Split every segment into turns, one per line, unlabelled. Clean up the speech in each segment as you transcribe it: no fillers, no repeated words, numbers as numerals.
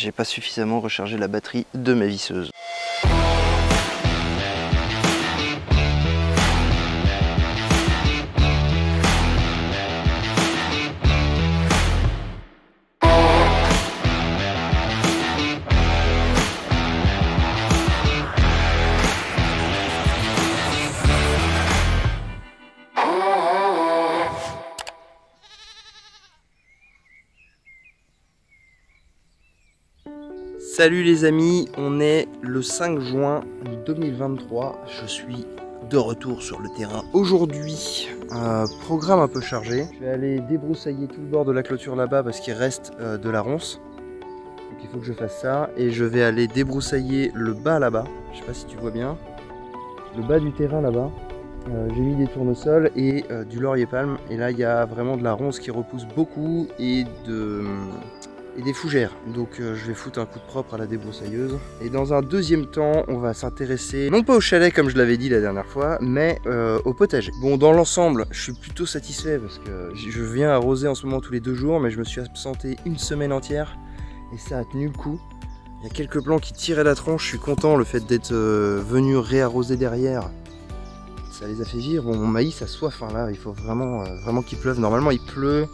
j'ai pas suffisamment rechargé la batterie de ma visseuse. Salut les amis, on est le 5 juin 2023, je suis de retour sur le terrain aujourd'hui. Programme un peu chargé, je vais aller débroussailler tout le bord de la clôture là-bas parce qu'il reste de la ronce. Donc il faut que je fasse ça et je vais aller débroussailler le bas là-bas, je sais pas si tu vois bien, le bas du terrain là-bas. J'ai mis des tournesols et du laurier palme et là il y a vraiment de la ronce qui repousse beaucoup et des fougères, donc je vais foutre un coup de propre à la débroussailleuse. Et dans un deuxième temps, on va s'intéresser, non pas au chalet comme je l'avais dit la dernière fois, mais au potager. Bon, dans l'ensemble, je suis plutôt satisfait parce que je viens arroser en ce moment tous les 2 jours, mais je me suis absenté une semaine entière et ça a tenu le coup. Il y a quelques plants qui tiraient la tronche, je suis content, le fait d'être venu réarroser derrière, ça les a fait vivre. Bon, mon maïs a soif, hein, là, il faut vraiment qu'il pleuve. Normalement, il pleut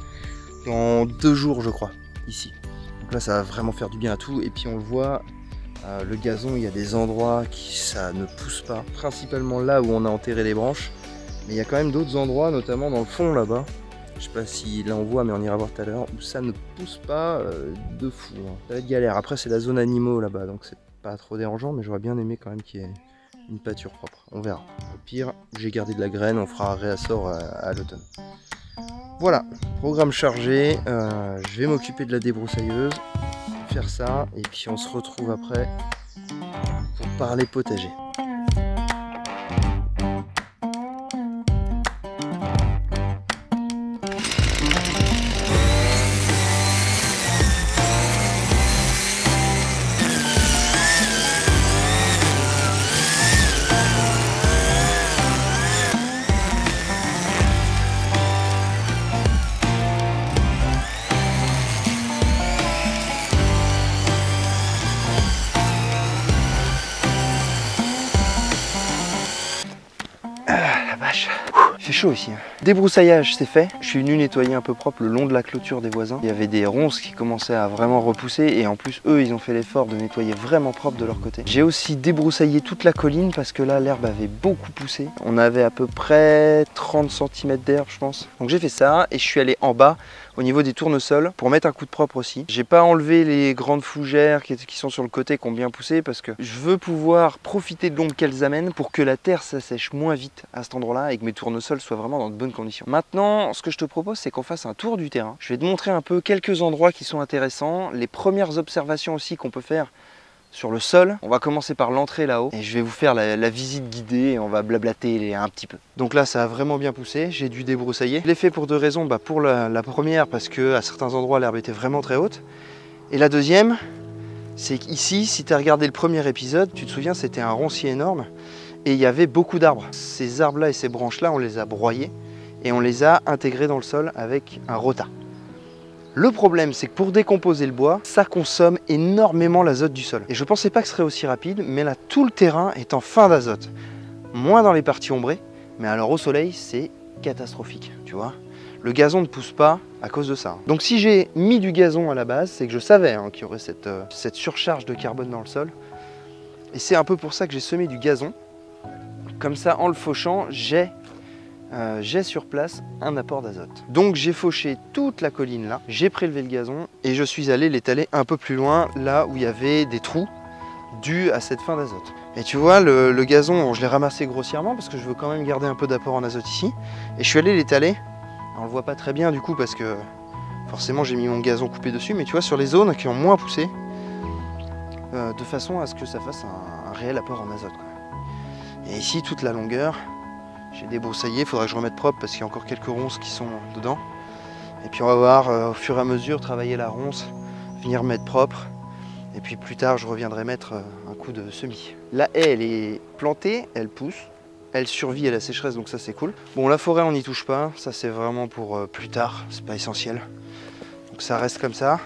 dans 2 jours, je crois, ici. Là ça va vraiment faire du bien à tout et puis on le voit, le gazon, il y a des endroits qui ça ne pousse pas, principalement là où on a enterré les branches, mais il y a quand même d'autres endroits, notamment dans le fond là-bas, je sais pas si là on voit mais on ira voir tout à l'heure, où ça ne pousse pas de fou, hein. Ça va être galère. Après c'est la zone animaux là-bas donc c'est pas trop dérangeant, mais j'aurais bien aimé quand même qu'il y ait une pâture propre, on verra. Au pire j'ai gardé de la graine, on fera un réassort à l'automne. Voilà, programme chargé, je vais m'occuper de la débroussailleuse, faire ça, et puis on se retrouve après pour parler potager. Il fait chaud ici. Débroussaillage c'est fait, je suis venu nettoyer un peu propre le long de la clôture des voisins. Il y avait des ronces qui commençaient à vraiment repousser et en plus eux ils ont fait l'effort de nettoyer vraiment propre de leur côté. J'ai aussi débroussaillé toute la colline parce que là l'herbe avait beaucoup poussé. On avait à peu près 30 cm d'herbe je pense. Donc j'ai fait ça et je suis allé en bas au niveau des tournesols pour mettre un coup de propre aussi. J'ai pas enlevé les grandes fougères qui sont sur le côté qui ont bien poussé parce que je veux pouvoir profiter de l'ombre qu'elles amènent pour que la terre s'assèche moins vite à cet endroit là et que mes tournesols soient vraiment dans de bonnes conditions. Maintenant ce que je te propose c'est qu'on fasse un tour du terrain. Je vais te montrer un peu quelques endroits qui sont intéressants, les premières observations aussi qu'on peut faire sur le sol. On va commencer par l'entrée là-haut et je vais vous faire la visite guidée et on va blablater un petit peu. Donc là ça a vraiment bien poussé, j'ai dû débroussailler. Je l'ai fait pour 2 raisons. Pour la première parce que à certains endroits l'herbe était vraiment très haute. Et la deuxième, c'est qu'ici, si tu as regardé le premier épisode, tu te souviens c'était un roncier énorme et il y avait beaucoup d'arbres. Ces arbres là et ces branches là on les a broyés et on les a intégrés dans le sol avec un rota. Le problème, c'est que pour décomposer le bois, ça consomme énormément l'azote du sol. Et je pensais pas que ce serait aussi rapide, mais là, tout le terrain est en fin d'azote. Moins dans les parties ombrées, mais alors au soleil, c'est catastrophique, tu vois. Le gazon ne pousse pas à cause de ça. Donc si j'ai mis du gazon à la base, c'est que je savais qu'il y aurait cette surcharge de carbone dans le sol. Et c'est un peu pour ça que j'ai semé du gazon. Comme ça, en le fauchant, j'ai sur place un apport d'azote. Donc j'ai fauché toute la colline là, j'ai prélevé le gazon et je suis allé l'étaler un peu plus loin, là où il y avait des trous dus à cette fin d'azote. Et tu vois, le gazon, je l'ai ramassé grossièrement parce que je veux quand même garder un peu d'apport en azote ici. Et je suis allé l'étaler. On le voit pas très bien du coup parce que forcément j'ai mis mon gazon coupé dessus, mais tu vois, sur les zones qui ont moins poussé, de façon à ce que ça fasse un réel apport en azote, quoi. Et ici, toute la longueur, j'ai débroussaillé, il faudra que je remette propre parce qu'il y a encore quelques ronces qui sont dedans. Et puis on va voir au fur et à mesure travailler la ronce, venir mettre propre. Et puis plus tard je reviendrai mettre un coup de semis. La haie elle est plantée, elle pousse, elle survit à la sécheresse donc ça c'est cool. Bon la forêt on n'y touche pas, ça c'est vraiment pour plus tard, c'est pas essentiel. Donc ça reste comme ça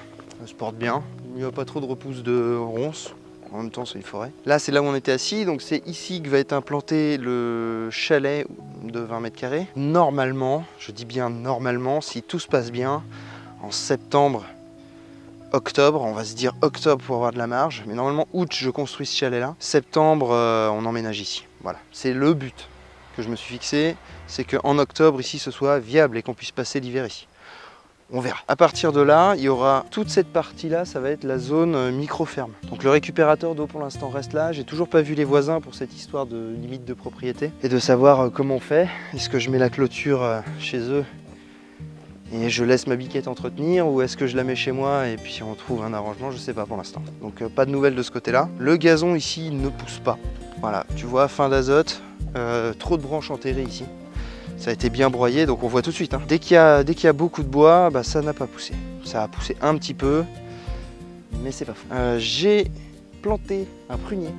se porte bien. Il n'y a pas trop de repousse de ronces. En même temps, c'est une forêt. Là, c'est là où on était assis. Donc, c'est ici que va être implanté le chalet de 20 mètres carrés. Normalement, je dis bien normalement, si tout se passe bien, en septembre, octobre, on va se dire octobre pour avoir de la marge. Mais normalement, août, je construis ce chalet-là. Septembre, on emménage ici. Voilà, c'est le but que je me suis fixé. C'est qu'en octobre, ici, ce soit viable et qu'on puisse passer l'hiver ici. On verra. À partir de là, il y aura toute cette partie-là, ça va être la zone micro-ferme. Donc le récupérateur d'eau pour l'instant reste là. J'ai toujours pas vu les voisins pour cette histoire de limite de propriété et de savoir comment on fait. Est-ce que je mets la clôture chez eux et je laisse ma biquette entretenir, ou est-ce que je la mets chez moi et puis on trouve un arrangement? Je sais pas pour l'instant. Donc pas de nouvelles de ce côté-là. Le gazon ici ne pousse pas. Voilà, tu vois, fin d'azote, trop de branches enterrées ici. Ça a été bien broyé, donc on voit tout de suite. Hein. Dès qu'il y a beaucoup de bois, bah, ça n'a pas poussé. Ça a poussé un petit peu, mais c'est pas fou. J'ai planté un prunier.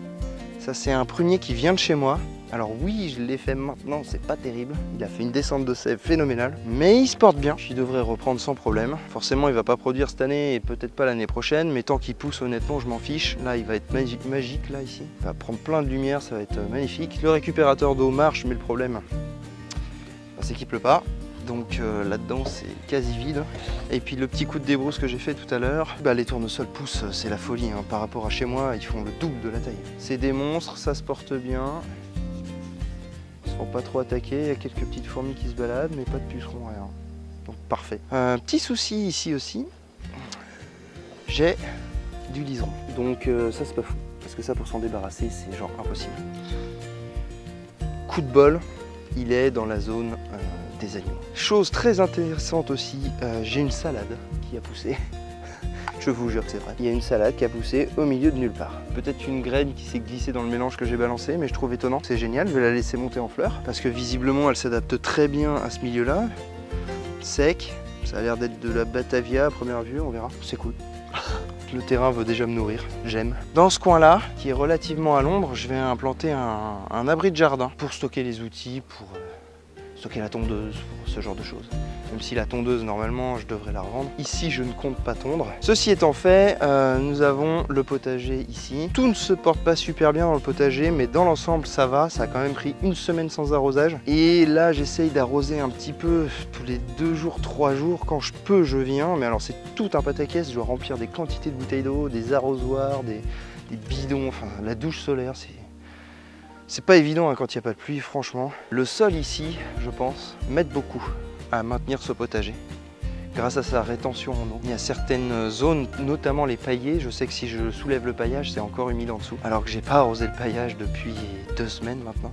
Ça, c'est un prunier qui vient de chez moi. Alors oui, je l'ai fait maintenant, c'est pas terrible. Il a fait une descente de sève phénoménale, mais il se porte bien. Il devrait reprendre sans problème. Forcément, il va pas produire cette année et peut-être pas l'année prochaine, mais tant qu'il pousse, honnêtement, je m'en fiche. Là, il va être magique, là, ici. Il va prendre plein de lumière, ça va être magnifique. Le récupérateur d'eau marche, mais le problème, c'est qu'il pleut pas, donc là-dedans c'est quasi vide. Et puis le petit coup de débrousse que j'ai fait tout à l'heure, les tournesols poussent, c'est la folie hein. Par rapport à chez moi, ils font le double de la taille. C'est des monstres, ça se porte bien. Ils ne sont pas trop attaqués, il y a quelques petites fourmis qui se baladent, mais pas de pucerons, rien. Donc parfait. Petit souci ici aussi, j'ai du liseron. Donc ça c'est pas fou, parce que ça pour s'en débarrasser c'est genre impossible. Coup de bol. Il est dans la zone des animaux. Chose très intéressante aussi, j'ai une salade qui a poussé. Je vous jure que c'est vrai. Il y a une salade qui a poussé au milieu de nulle part. Peut-être une graine qui s'est glissée dans le mélange que j'ai balancé, mais je trouve étonnant. C'est génial, je vais la laisser monter en fleurs parce que visiblement elle s'adapte très bien à ce milieu-là. Sec, ça a l'air d'être de la Batavia à première vue, on verra. C'est cool. Le terrain veut déjà me nourrir, j'aime. Dans ce coin-là, qui est relativement à l'ombre, je vais implanter un abri de jardin pour stocker les outils, pour stocker la tondeuse, pour ce genre de choses. Même si la tondeuse, normalement, je devrais la revendre. Ici, je ne compte pas tondre. Ceci étant fait, nous avons le potager ici. Tout ne se porte pas super bien dans le potager, mais dans l'ensemble, ça va. Ça a quand même pris une semaine sans arrosage. Et là, j'essaye d'arroser un petit peu tous les 2 jours, 3 jours. Quand je peux, je viens. Mais alors, c'est tout un pataquès. Je dois remplir des quantités de bouteilles d'eau, des arrosoirs, des bidons. Enfin, la douche solaire, c'est pas évident hein, quand il n'y a pas de pluie, franchement. Le sol ici, je pense, m'aide beaucoup à maintenir ce potager. Grâce à sa rétention en eau. Il y a certaines zones, notamment les paillets, je sais que si je soulève le paillage, c'est encore humide en dessous. Alors que j'ai pas arrosé le paillage depuis 2 semaines maintenant.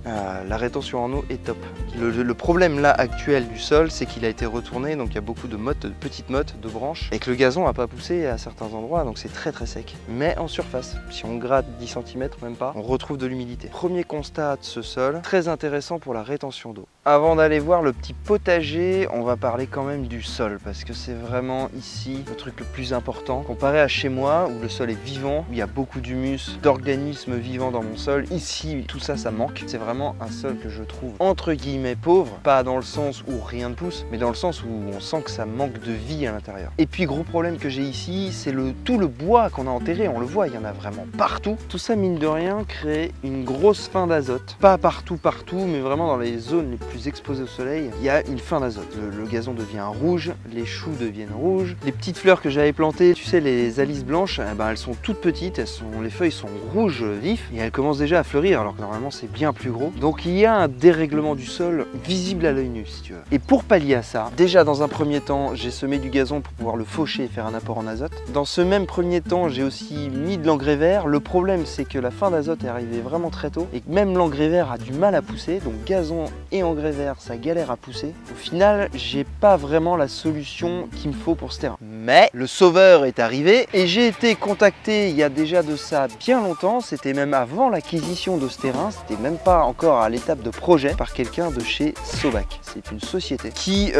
La rétention en eau est top. Le problème là actuel du sol, c'est qu'il a été retourné, donc il y a beaucoup de mottes, de petites mottes, de branches, et que le gazon n'a pas poussé à certains endroits, donc c'est très très sec. Mais en surface, si on gratte 10 cm, même pas, on retrouve de l'humidité. Premier constat de ce sol, très intéressant pour la rétention d'eau. Avant d'aller voir le petit potager, on va parler quand même du sol, parce que c'est vraiment ici le truc le plus important. Comparé à chez moi, où le sol est vivant, où il y a beaucoup d'humus, d'organismes vivants dans mon sol, ici, tout ça, ça manque. C'est vraiment un sol que je trouve entre guillemets pauvre, pas dans le sens où rien ne pousse, mais dans le sens où on sent que ça manque de vie à l'intérieur. Et puis, gros problème que j'ai ici, c'est tout le bois qu'on a enterré, on le voit, il y en a vraiment partout. Tout ça, mine de rien, crée une grosse faim d'azote. Pas partout, mais vraiment dans les zones les plus exposées au soleil, il y a une faim d'azote. Le gazon devient rouge, les choux deviennent rouges. Les petites fleurs que j'avais plantées, tu sais, les alices blanches, elles sont toutes petites, les feuilles sont rouges vifs et elles commencent déjà à fleurir alors que normalement c'est bien plus gros. Donc il y a un dérèglement du sol visible à l'œil nu si tu veux. Et pour pallier à ça, déjà dans un premier temps, j'ai semé du gazon pour pouvoir le faucher et faire un apport en azote. Dans ce même premier temps, j'ai aussi mis de l'engrais vert. Le problème c'est que la fin d'azote est arrivée vraiment très tôt et que même l'engrais vert a du mal à pousser. Donc gazon et engrais vert, ça galère à pousser. Au final, j'ai pas vraiment la solution qu'il me faut pour ce terrain. Mais le sauveur est arrivé et j'ai été contacté il y a déjà de ça bien longtemps, c'était même avant l'acquisition de ce terrain, c'était même pas encore à l'étape de projet, par quelqu'un de chez Sobac. C'est une société qui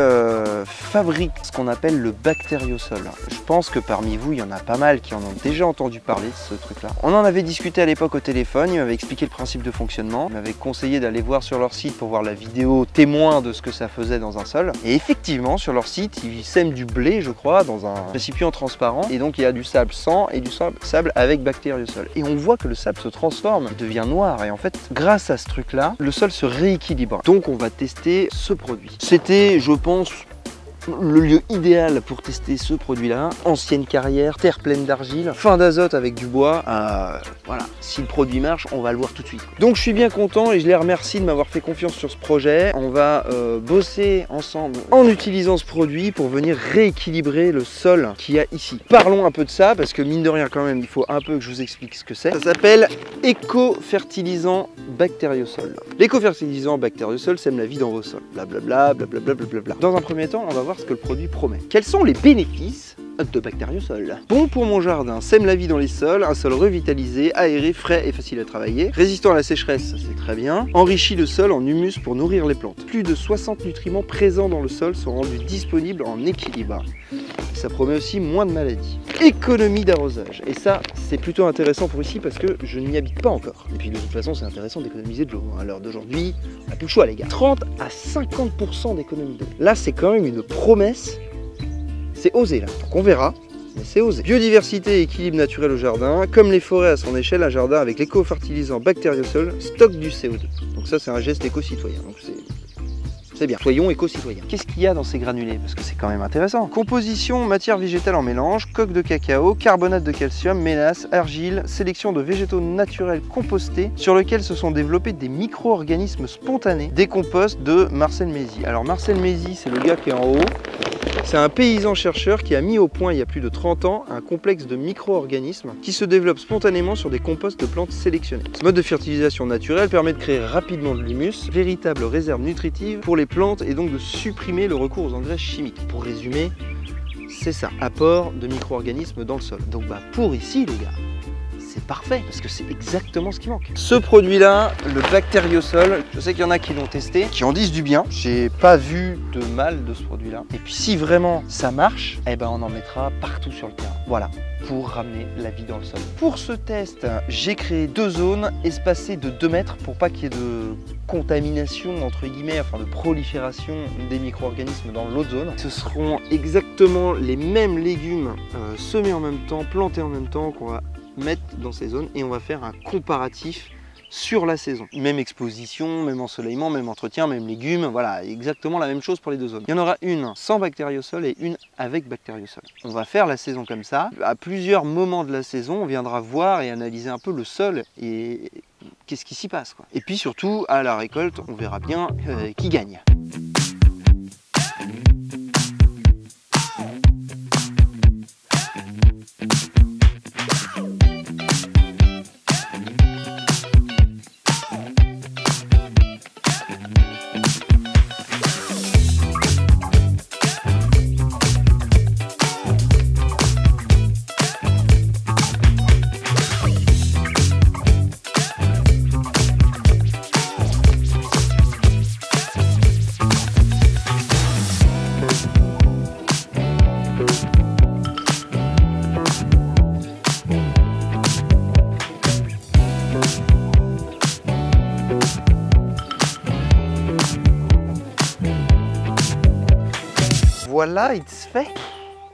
fabrique ce qu'on appelle le bactériosol. Je pense que parmi vous, il y en a pas mal qui en ont déjà entendu parler de ce truc-là. On en avait discuté à l'époque au téléphone, il m'avait expliqué le principe de fonctionnement, il m'avait conseillé d'aller voir sur leur site pour voir la vidéo témoin de ce que ça faisait dans un sol. Et effectivement, sur leur site, sème du blé, je crois, dans un récipient transparent. Et donc il y a du sable sans et du sable avec bactériosol. Et on voit que le sable se transforme, il devient noir. Et en fait, grâce à ce truc-là, le sol se rééquilibre. Donc on va tester ce produit. C'était, je pense, le lieu idéal pour tester ce produit-là. Ancienne carrière, terre pleine d'argile, fin d'azote avec du bois. Voilà, si le produit marche, on va le voir tout de suite. Donc je suis bien content et je les remercie de m'avoir fait confiance sur ce projet. On va bosser ensemble en utilisant ce produit pour venir rééquilibrer le sol qu'il y a ici. Parlons un peu de ça parce que mine de rien quand même, il faut un peu que je vous explique ce que c'est. Ça s'appelle éco-fertilisant bactériosol. L'éco-fertilisant bactériosol sème la vie dans vos sols. Blablabla, blablabla, blablabla. Dans un premier temps, on va voir ce que le produit promet. Quels sont les bénéfices de bactériosol? Bon pour mon jardin, sème la vie dans les sols, un sol revitalisé, aéré, frais et facile à travailler, résistant à la sécheresse, ça c'est très bien, enrichit le sol en humus pour nourrir les plantes. Plus de 60 nutriments présents dans le sol sont rendus disponibles en équilibre. Ça promet aussi moins de maladies. Économie d'arrosage. Et ça, c'est plutôt intéressant pour ici parce que je n'y habite pas encore. Et puis de toute façon, c'est intéressant d'économiser de l'eau. À l'heure d'aujourd'hui, on n'a plus le choix les gars. 30 à 50% d'économie d'eau. Là, c'est quand même une promesse. C'est osé là. Donc on verra. Mais c'est osé. Biodiversité et équilibre naturel au jardin. Comme les forêts à son échelle, un jardin avec l'éco-fertilisant bactériosol stocke du CO2. Donc ça, c'est un geste éco-citoyen. Donc c'est bien, soyons éco-citoyens. Qu'est-ce qu'il y a dans ces granulés? Parce que c'est quand même intéressant. Composition, matière végétale en mélange, coque de cacao, carbonate de calcium, mélasse, argile, sélection de végétaux naturels compostés sur lesquels se sont développés des micro-organismes spontanés, des composts de Marcel Mézy. Alors Marcel Mézy, c'est le gars qui est en haut. C'est un paysan chercheur qui a mis au point il y a plus de 30 ans un complexe de micro-organismes qui se développent spontanément sur des composts de plantes sélectionnées. Ce mode de fertilisation naturelle permet de créer rapidement de l'humus, véritable réserve nutritive pour les plantes et donc de supprimer le recours aux engrais chimiques. Pour résumer, c'est ça, apport de micro-organismes dans le sol. Donc pour ici les gars, c'est parfait parce que c'est exactement ce qui manque. Ce produit-là, le bactériosol, je sais qu'il y en a qui l'ont testé, qui en disent du bien. J'ai pas vu de mal de ce produit-là. Et puis si vraiment ça marche, eh ben on en mettra partout sur le terrain. Voilà, pour ramener la vie dans le sol. Pour ce test, j'ai créé 2 zones espacées de 2 mètres pour pas qu'il y ait de contamination entre guillemets, enfin de prolifération des micro-organismes dans l'autre zone. Ce seront exactement les mêmes légumes semés en même temps, plantés en même temps qu'on va mettre dans ces zones et on va faire un comparatif sur la saison. Même exposition, même ensoleillement, même entretien, même légumes, voilà, exactement la même chose pour les 2 zones. Il y en aura une sans bactériosol et une avec bactériosol. On va faire la saison comme ça. À plusieurs moments de la saison, on viendra voir et analyser un peu le sol et qu'est-ce qui s'y passe, quoi. Et puis surtout, à la récolte, on verra bien qui gagne. Voilà, it's fait.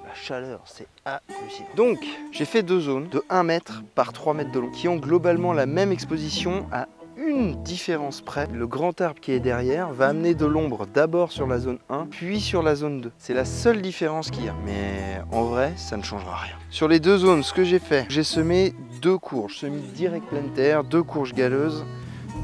La chaleur, c'est hallucinant. Donc, j'ai fait 2 zones de 1 mètre par 3 mètres de long qui ont globalement la même exposition à une différence près. Le grand arbre qui est derrière va amener de l'ombre d'abord sur la zone 1, puis sur la zone 2. C'est la seule différence qu'il y a. Mais en vrai, ça ne changera rien. Sur les 2 zones, ce que j'ai fait, j'ai semé 2 courges, semis direct pleine terre, 2 courges galeuses,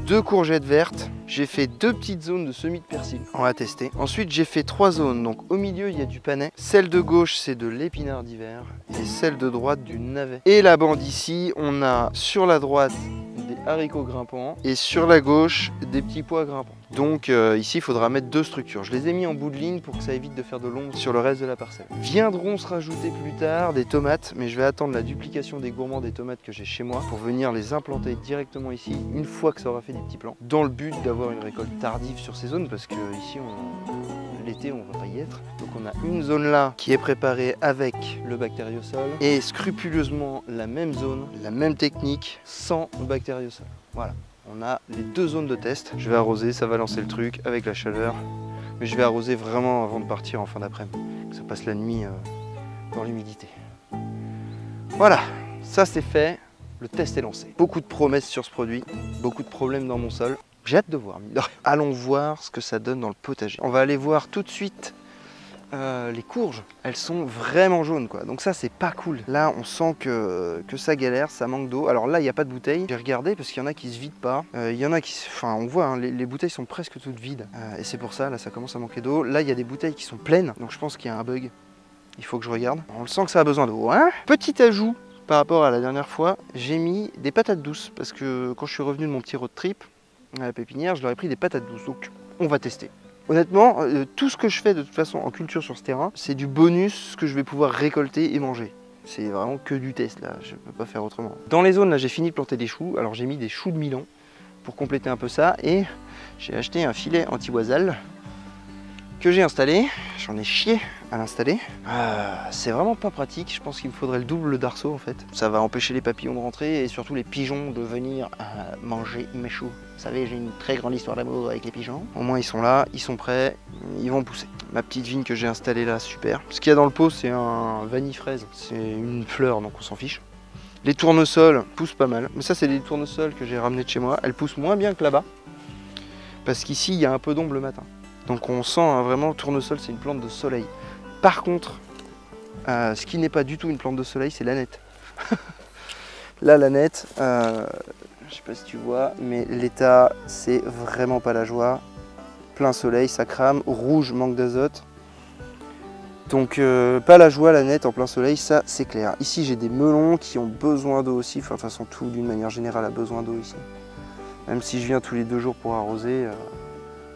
2 courgettes vertes. J'ai fait 2 petites zones de semis de persil. On va tester. Ensuite, j'ai fait 3 zones. Donc, au milieu, il y a du panais. Celle de gauche, c'est de l'épinard d'hiver. Et celle de droite, du navet. Et la bande ici, on a sur la droite des haricots grimpants et sur la gauche, des petits pois grimpants. Donc ici, il faudra mettre 2 structures. Je les ai mis en bout de ligne pour que ça évite de faire de l'ombre sur le reste de la parcelle. Viendront se rajouter plus tard des tomates, mais je vais attendre la duplication des gourmands des tomates que j'ai chez moi pour venir les implanter directement ici, une fois que ça aura fait des petits plants, dans le but d'avoir une récolte tardive sur ces zones, parce que ici, l'été, on va pas y être. Donc on a une zone là qui est préparée avec le bactériosol et scrupuleusement la même zone, la même technique, sans bactériosol. Voilà. On a les 2 zones de test. Je vais arroser, ça va lancer le truc avec la chaleur. Mais je vais arroser vraiment avant de partir en fin d'après-midi. Ça passe la nuit dans l'humidité. Voilà, ça c'est fait. Le test est lancé. Beaucoup de promesses sur ce produit, beaucoup de problèmes dans mon sol. J'ai hâte de voir. Allons voir ce que ça donne dans le potager. On va aller voir tout de suite les courges. Elles sont vraiment jaunes, quoi. Donc ça, c'est pas cool. Là, on sent que ça galère, ça manque d'eau. Alors là, il n'y a pas de bouteille. J'ai regardé parce qu'il y en a qui se vident pas. Il y en a qui... Enfin, on voit, hein, les bouteilles sont presque toutes vides. Et c'est pour ça, là, ça commence à manquer d'eau. Là, il y a des bouteilles qui sont pleines. Donc je pense qu'il y a un bug. Il faut que je regarde. On le sent que ça a besoin d'eau, hein. Petit ajout. Par rapport à la dernière fois, j'ai mis des patates douces parce que quand je suis revenu de mon petit road trip à la pépinière, je leur ai pris des patates douces. Donc on va tester. Honnêtement, tout ce que je fais de toute façon en culture sur ce terrain, c'est du bonus que je vais pouvoir récolter et manger. C'est vraiment que du test là, je ne peux pas faire autrement. Dans les zones là, j'ai fini de planter des choux. Alors j'ai mis des choux de Milan pour compléter un peu ça et j'ai acheté un filet anti-oisal que j'ai installé. J'en ai chié à l'installer. C'est vraiment pas pratique. Je pense qu'il me faudrait le double d'arceau en fait. Ça va empêcher les papillons de rentrer et surtout les pigeons de venir manger mes choux. Vous savez, j'ai une très grande histoire d'amour avec les pigeons. Au moins ils sont là, ils sont prêts, ils vont pousser. Ma petite vigne que j'ai installée là, super. Ce qu'il y a dans le pot, c'est un vanille fraise. C'est une fleur, donc on s'en fiche. Les tournesols poussent pas mal. Mais ça, c'est des tournesols que j'ai ramenés de chez moi. Elles poussent moins bien que là-bas. Parce qu'ici, il y a un peu d'ombre le matin. Donc on sent vraiment, le tournesol, c'est une plante de soleil. Par contre, ce qui n'est pas du tout une plante de soleil, c'est l'ânette. Là, l'ânette, je sais pas si tu vois, mais l'état, c'est vraiment pas la joie. Plein soleil, ça crame, rouge, manque d'azote. Donc pas la joie, l'ânette en plein soleil, ça c'est clair. Ici, j'ai des melons qui ont besoin d'eau aussi. Enfin, de toute façon, tout d'une manière générale a besoin d'eau ici. Même si je viens tous les 2 jours pour arroser,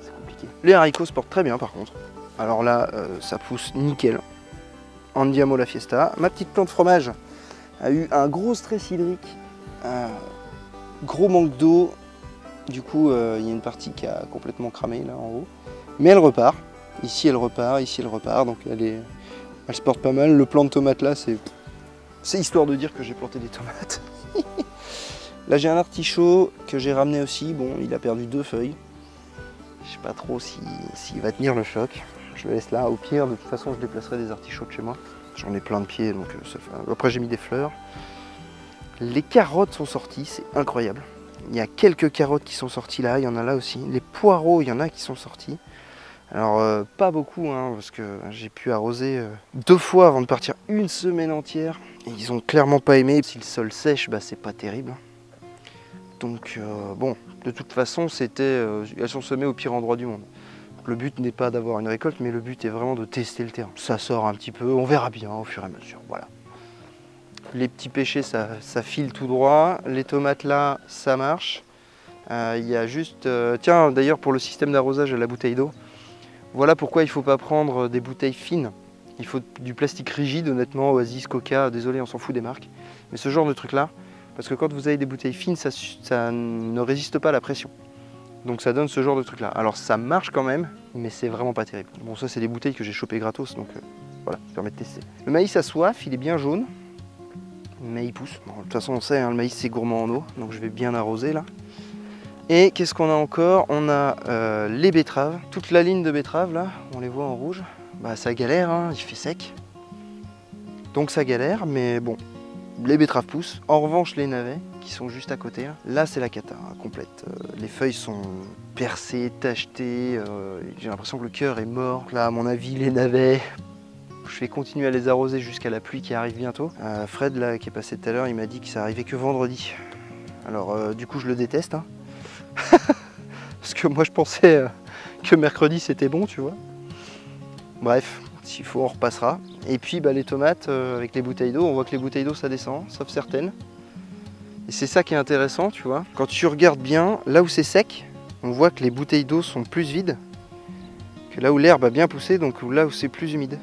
c'est compliqué. Les haricots se portent très bien par contre. Alors là, ça pousse nickel. Andiamo la fiesta. Ma petite plante fromage a eu un gros stress hydrique, gros manque d'eau. Du coup, il y a une partie qui a complètement cramé là en haut. Mais elle repart. Ici elle repart, ici elle repart. Donc elle se porte pas mal. Le plant de tomate là, c'est histoire de dire que j'ai planté des tomates. Là j'ai un artichaut que j'ai ramené aussi. Bon, il a perdu 2 feuilles. Je sais pas trop s'il va tenir le choc. Je le laisse là. Au pire, de toute façon, je déplacerai des artichauts de chez moi. J'en ai plein de pieds, donc ça fait... Après j'ai mis des fleurs. Les carottes sont sorties, c'est incroyable. Il y a quelques carottes qui sont sorties là, il y en a là aussi. Les poireaux, il y en a qui sont sortis. Alors pas beaucoup, hein, parce que j'ai pu arroser 2 fois avant de partir une semaine entière. Et ils ont clairement pas aimé. Si le sol sèche, bah, c'est pas terrible. Donc bon, de toute façon, elles sont semées au pire endroit du monde. Le but n'est pas d'avoir une récolte, mais le but est vraiment de tester le terrain. Ça sort un petit peu, on verra bien au fur et à mesure, voilà. Les petits pêchers, ça file tout droit. Les tomates là, ça marche. Il y a juste... tiens, d'ailleurs, pour le système d'arrosage à la bouteille d'eau, voilà pourquoi il ne faut pas prendre des bouteilles fines. Il faut du plastique rigide, honnêtement, Oasis, Coca, désolé, on s'en fout des marques. Mais ce genre de truc là, parce que quand vous avez des bouteilles fines, ça ne résiste pas à la pression. Donc ça donne ce genre de truc là. Alors ça marche quand même, mais c'est vraiment pas terrible. Bon, ça c'est des bouteilles que j'ai chopées gratos, donc voilà, ça permet de tester. Le maïs a soif, il est bien jaune, mais il pousse. Bon, de toute façon on sait, hein, le maïs c'est gourmand en eau, donc je vais bien arroser là. Et qu'est-ce qu'on a encore? On a les betteraves. Toute la ligne de betteraves là, on les voit en rouge. Bah ça galère, hein, il fait sec. Donc ça galère, mais bon, les betteraves poussent. En revanche les navets, qui sont juste à côté, là c'est la cata, hein, complète. Les feuilles sont percées, tachetées, j'ai l'impression que le cœur est mort. Là à mon avis les navets, je vais continuer à les arroser jusqu'à la pluie qui arrive bientôt. Fred là qui est passé tout à l'heure, il m'a dit que ça arrivait que vendredi. Alors du coup je le déteste, hein. Parce que moi je pensais que mercredi c'était bon, tu vois. Bref, s'il faut on repassera. Et puis bah, les tomates avec les bouteilles d'eau, on voit que les bouteilles d'eau ça descend, sauf certaines. Et c'est ça qui est intéressant, tu vois. Quand tu regardes bien, là où c'est sec, on voit que les bouteilles d'eau sont plus vides que là où l'herbe a bien poussé, donc là où c'est plus humide.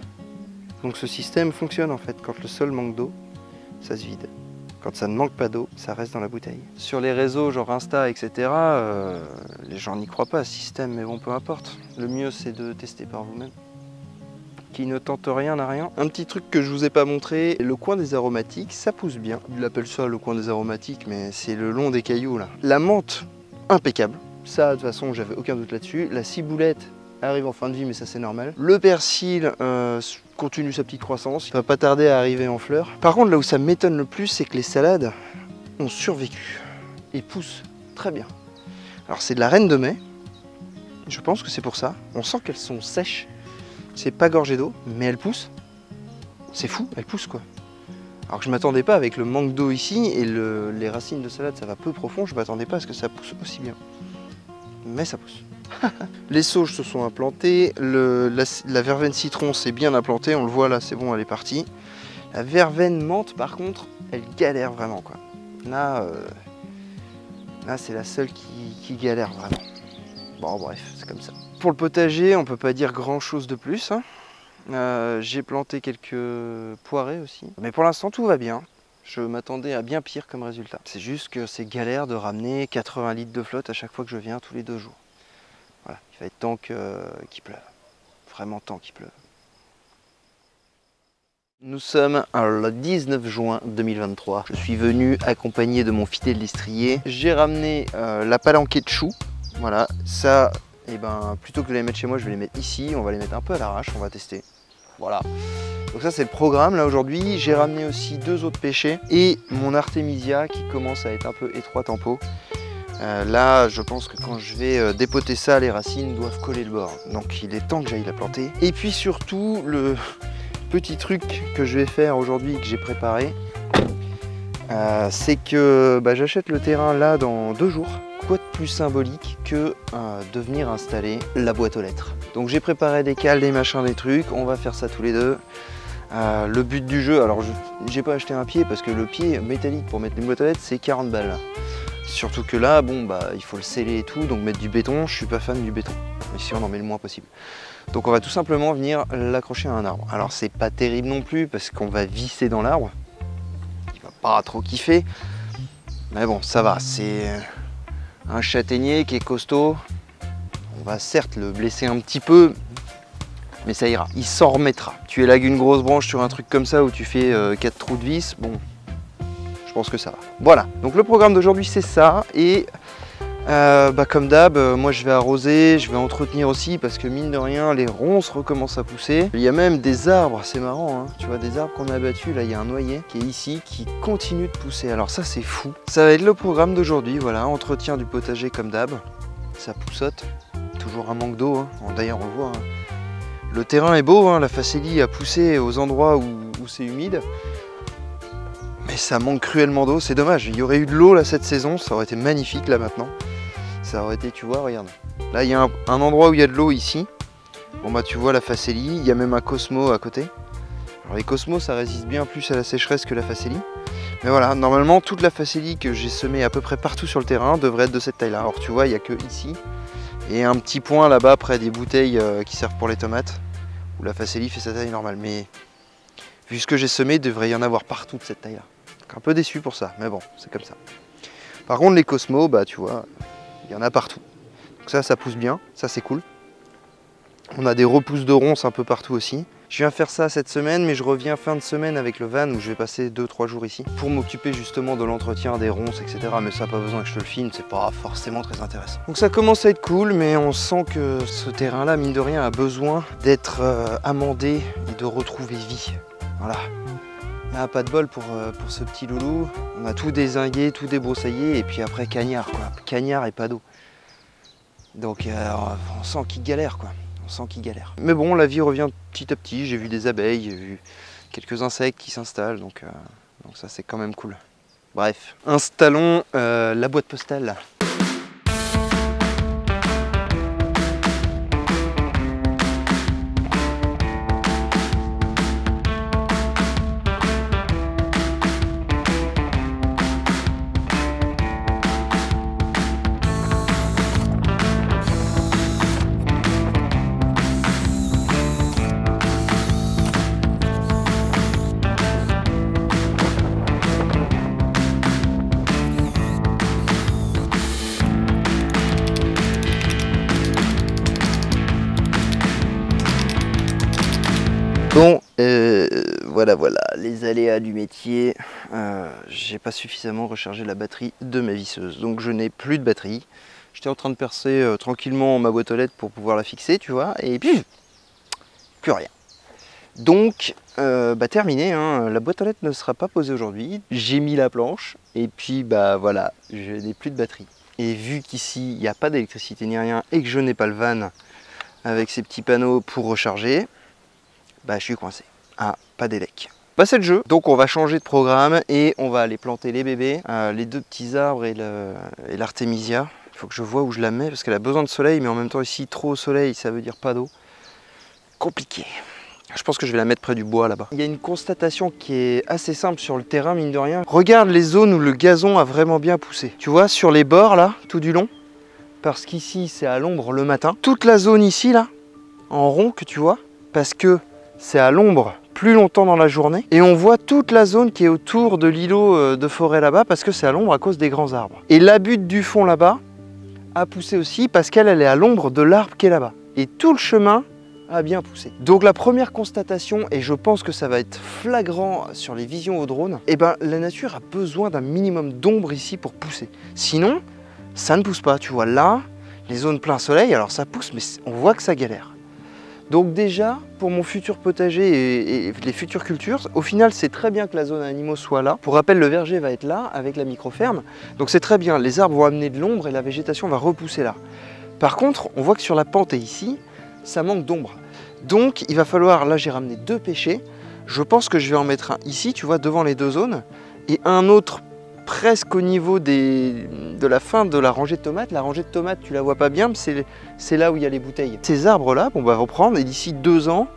Donc ce système fonctionne en fait. Quand le sol manque d'eau, ça se vide. Quand ça ne manque pas d'eau, ça reste dans la bouteille. Sur les réseaux genre Insta, etc., les gens n'y croient pas à ce système, mais bon, peu importe. Le mieux, c'est de tester par vous-même. Qui ne tente rien n'a rien. Un petit truc que je vous ai pas montré, le coin des aromatiques, ça pousse bien. Il appelle ça le coin des aromatiques, mais c'est le long des cailloux là. La menthe, impeccable. Ça, de toute façon, j'avais aucun doute là-dessus. La ciboulette, arrive en fin de vie, mais ça c'est normal. Le persil continue sa petite croissance, il va pas tarder à arriver en fleurs. Par contre, là où ça m'étonne le plus, c'est que les salades ont survécu et poussent très bien. Alors c'est de la reine de mai, je pense que c'est pour ça. On sent qu'elles sont sèches, c'est pas gorgé d'eau, mais elles poussent. C'est fou, elles poussent quoi. Alors que je m'attendais pas avec le manque d'eau ici et les racines de salade ça va peu profond, je m'attendais pas à ce que ça pousse aussi bien. Mais ça pousse. Les sauges se sont implantées, la verveine citron s'est bien implantée, on le voit là, c'est bon, elle est partie. La verveine menthe par contre, elle galère vraiment quoi. Là c'est la seule qui galère vraiment. Bon bref, c'est comme ça. Pour le potager, on peut pas dire grand chose de plus. Hein. J'ai planté quelques poirées aussi. Mais pour l'instant tout va bien. Je m'attendais à bien pire comme résultat. C'est juste que c'est galère de ramener 80 litres de flotte à chaque fois que je viens tous les 2 jours. Voilà, il va être temps qu'il pleuve. Vraiment temps qu'il pleuve. Nous sommes le 19 juin 2023. Je suis venu accompagné de mon fidèle destrier. J'ai ramené la palanquée de choux. Voilà, ça, et ben, plutôt que de les mettre chez moi, je vais les mettre ici. On va les mettre un peu à l'arrache, on va tester. Voilà. Donc ça c'est le programme là aujourd'hui. J'ai ramené aussi 2 autres pêchés et mon artémisia qui commence à être un peu étroite en pot. Là je pense que quand je vais dépoter ça, les racines doivent coller le bord. Donc il est temps que j'aille la planter. Et puis surtout le petit truc que je vais faire aujourd'hui, que j'ai préparé, c'est que j'achète le terrain là dans 2 jours. Quoi de plus symbolique que de venir installer la boîte aux lettres. Donc j'ai préparé des cales, des machins, des trucs, on va faire ça tous les deux. Le but du jeu, alors j'ai pas acheté un pied parce que le pied métallique pour mettre une boîte aux lettres c'est 40 balles. Surtout que là, bon il faut le sceller et tout, donc mettre du béton, je suis pas fan du béton. Ici on en met le moins possible. Donc on va tout simplement venir l'accrocher à un arbre. Alors c'est pas terrible non plus parce qu'on va visser dans l'arbre. Il va pas trop kiffer. Mais bon ça va, c'est un châtaignier qui est costaud. On va certes le blesser un petit peu, mais ça ira, il s'en remettra. Tu élagues une grosse branche sur un truc comme ça où tu fais 4 trous de vis, bon, je pense que ça va. Voilà, donc le programme d'aujourd'hui c'est ça, et comme d'hab, moi je vais arroser, je vais entretenir aussi, parce que mine de rien, les ronces recommencent à pousser. Il y a même des arbres, c'est marrant, hein, tu vois, des arbres qu'on a abattus, là il y a un noyer qui est ici, qui continue de pousser, alors ça c'est fou. Ça va être le programme d'aujourd'hui, voilà, entretien du potager comme d'hab, ça poussote. Toujours un manque d'eau, hein. D'ailleurs on le voit, hein. Le terrain est beau, hein. La facélie a poussé aux endroits où c'est humide, mais ça manque cruellement d'eau, c'est dommage. Il y aurait eu de l'eau là cette saison, ça aurait été magnifique là maintenant. Ça aurait été, tu vois, regarde. Là il y a un endroit où il y a de l'eau ici. Bon tu vois la facélie, il y a même un Cosmo à côté. Alors les Cosmos ça résiste bien plus à la sécheresse que la facélie. Mais voilà, normalement toute la facélie que j'ai semée à peu près partout sur le terrain devrait être de cette taille là. Alors tu vois, il n'y a que ici. Et un petit point là-bas près des bouteilles qui servent pour les tomates, où la facélie fait sa taille normale. Mais vu ce que j'ai semé, il devrait y en avoir partout de cette taille-là. Un peu déçu pour ça, mais bon, c'est comme ça. Par contre, les Cosmos, tu vois, il y en a partout. Donc ça pousse bien, ça c'est cool. On a des repousses de ronces un peu partout aussi. Je viens faire ça cette semaine, mais je reviens fin de semaine avec le van où je vais passer 2-3 jours ici pour m'occuper justement de l'entretien des ronces, etc. Mais ça, pas besoin que je te le filme, c'est pas forcément très intéressant. Donc ça commence à être cool, mais on sent que ce terrain-là, mine de rien, a besoin d'être amendé et de retrouver vie. Voilà. Là, pas de bol pour ce petit loulou. On a tout dézingué, tout débroussaillé, et puis après cagnard, quoi. Cagnard et pas d'eau. Donc on sent qu'il galère, quoi. Qui galère. Mais bon, la vie revient petit à petit, j'ai vu des abeilles, j'ai vu quelques insectes qui s'installent, donc ça c'est quand même cool. Bref, installons la boîte postale. Bon, voilà, les aléas du métier. J'ai pas suffisamment rechargé la batterie de ma visseuse, donc je n'ai plus de batterie. J'étais en train de percer tranquillement ma boîte aux lettres pour pouvoir la fixer, tu vois, et puis plus rien. Donc, terminé, hein. La boîte aux lettres ne sera pas posée aujourd'hui. J'ai mis la planche et puis voilà, je n'ai plus de batterie. Et vu qu'ici, il n'y a pas d'électricité ni rien et que je n'ai pas le van avec ces petits panneaux pour recharger, je suis coincé. Ah, pas d'élec. C'est le jeu. Donc on va changer de programme et on va aller planter les bébés, les deux petits arbres et l'artémisia. Il faut que je vois où je la mets parce qu'elle a besoin de soleil, mais en même temps ici, trop au soleil, ça veut dire pas d'eau. Compliqué. Je pense que je vais la mettre près du bois là-bas. Il y a une constatation qui est assez simple sur le terrain, mine de rien. Regarde les zones où le gazon a vraiment bien poussé. Tu vois, sur les bords là, tout du long, parce qu'ici c'est à l'ombre le matin. Toute la zone ici là, en rond que tu vois, parce que c'est à l'ombre plus longtemps dans la journée. Et on voit toute la zone qui est autour de l'îlot de forêt là-bas, parce que c'est à l'ombre à cause des grands arbres. Et la butte du fond là-bas a poussé aussi parce qu'elle est à l'ombre de l'arbre qui est là-bas. Et tout le chemin a bien poussé. Donc la première constatation, et je pense que ça va être flagrant sur les visions au drone, la nature a besoin d'un minimum d'ombre ici pour pousser. Sinon, ça ne pousse pas. Tu vois là, les zones plein soleil, alors ça pousse, mais on voit que ça galère. Donc déjà, pour mon futur potager et les futures cultures, au final c'est très bien que la zone animaux soit là. Pour rappel, le verger va être là avec la micro-ferme. Donc c'est très bien, les arbres vont amener de l'ombre et la végétation va repousser là. Par contre, on voit que sur la pente et ici, ça manque d'ombre. Donc il va falloir, là j'ai ramené 2 pêchers, je pense que je vais en mettre un ici, tu vois, devant les 2 zones, et un autre presque au niveau de la fin de la rangée de tomates. La rangée de tomates, tu la vois pas bien, mais c'est là où il y a les bouteilles. Ces arbres-là, on va reprendre, et d'ici 2 ans,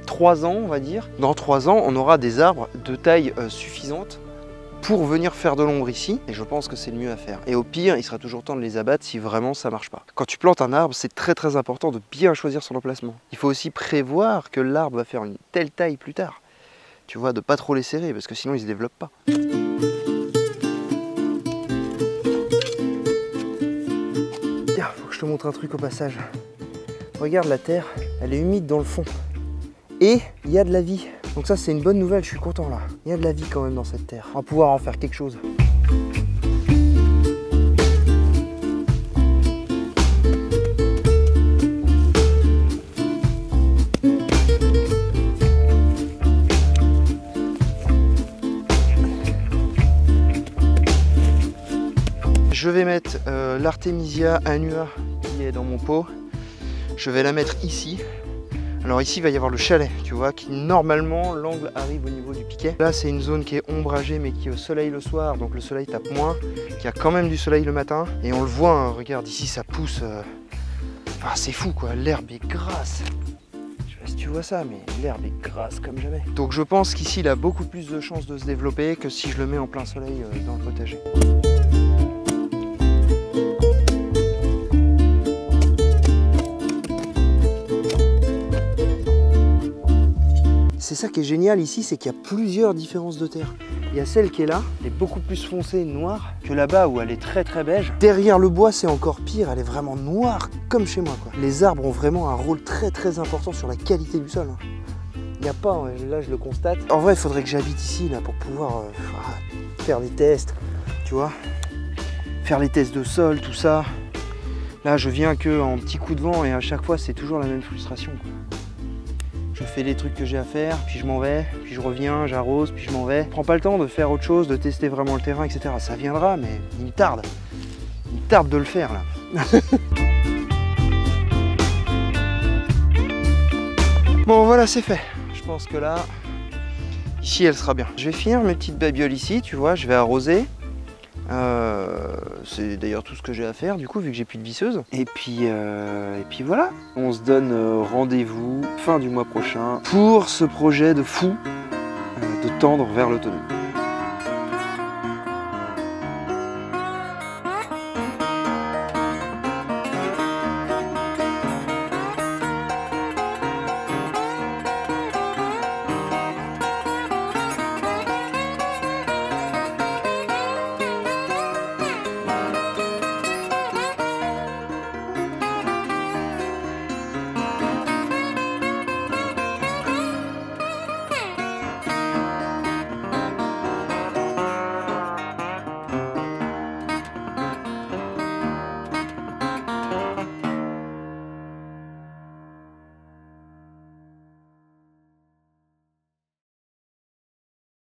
3 ans on va dire, dans 3 ans, on aura des arbres de taille suffisante pour venir faire de l'ombre ici, et je pense que c'est le mieux à faire. Et au pire, il sera toujours temps de les abattre si vraiment ça marche pas. Quand tu plantes un arbre, c'est très important de bien choisir son emplacement. Il faut aussi prévoir que l'arbre va faire une telle taille plus tard. Tu vois, de pas trop les serrer, parce que sinon il se développe pas. Tiens, faut que je te montre un truc au passage. Regarde la terre, elle est humide dans le fond. Et il y a de la vie. Donc ça c'est une bonne nouvelle, je suis content là. Il y a de la vie quand même dans cette terre. On va pouvoir en faire quelque chose. Je vais mettre l'artémisia annua qui est dans mon pot. Je vais la mettre ici. Alors ici il va y avoir le chalet, tu vois, qui normalement l'angle arrive au niveau du piquet. Là c'est une zone qui est ombragée mais qui est au soleil le soir, donc le soleil tape moins, qui a quand même du soleil le matin. Et on le voit, hein, regarde ici ça pousse, enfin c'est fou quoi, l'herbe est grasse. Je sais pas si tu vois ça, mais l'herbe est grasse comme jamais. Donc je pense qu'ici il a beaucoup plus de chances de se développer que si je le mets en plein soleil dans le potager. C'est ça qui est génial ici, c'est qu'il y a plusieurs différences de terre. Il y a celle qui est là, elle est beaucoup plus foncée, noire, que là-bas où elle est très beige. Derrière le bois, c'est encore pire, elle est vraiment noire, comme chez moi, quoi. Les arbres ont vraiment un rôle très important sur la qualité du sol. Il n'y a pas, là je le constate. En vrai, il faudrait que j'habite ici là, pour pouvoir faire des tests, tu vois. Faire les tests de sol, tout ça. Là, je viens que en petit coup de vent et à chaque fois, c'est toujours la même frustration, quoi. Je fais les trucs que j'ai à faire, puis je m'en vais, puis je reviens, j'arrose, puis je m'en vais. Je prends pas le temps de faire autre chose, de tester vraiment le terrain, etc. Ça viendra, mais il me tarde. Il me tarde de le faire, là. Bon, voilà, c'est fait. Je pense que là, ici, elle sera bien. Je vais finir mes petites babioles ici, tu vois, je vais arroser. C'est d'ailleurs tout ce que j'ai à faire du coup vu que j'ai plus de visseuse et puis voilà, on se donne rendez-vous fin du mois prochain pour ce projet de fou de tendre vers l'autonomie.